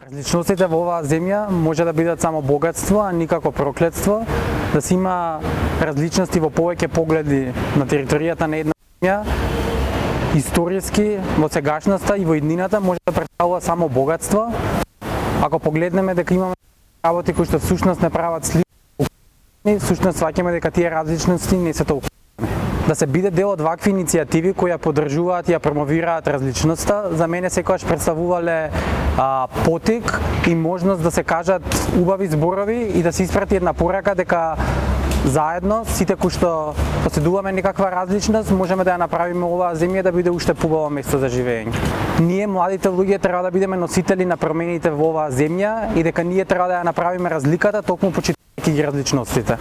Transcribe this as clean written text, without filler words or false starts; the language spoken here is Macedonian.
Различностите во оваа земја може да бидат само богатство, а никако проклетство, да се има различности во повеќе погледи на територијата на една земја, историски, во сегашноста и во иднината може да представува само богатство. Ако погледнеме дека имаме работи кои што всушност не прават слични, всушност сваќаме дека тие различности не се толку. Да се биде дел од вакви иницијативи кои ја поддржуваат и ја промовираат различноста, за мене секогаш представувале потик и можност да се кажат убави зборови и да се испрати една порака дека заедно, сите кои што поседуваме некаква различност, можеме да ја направиме оваа земја да биде уште побаво место за живење. Ние, младите луѓе, треба да бидеме носители на промените во оваа земја и дека ние треба да ја направиме разликата токму почитувајќи ги различностите.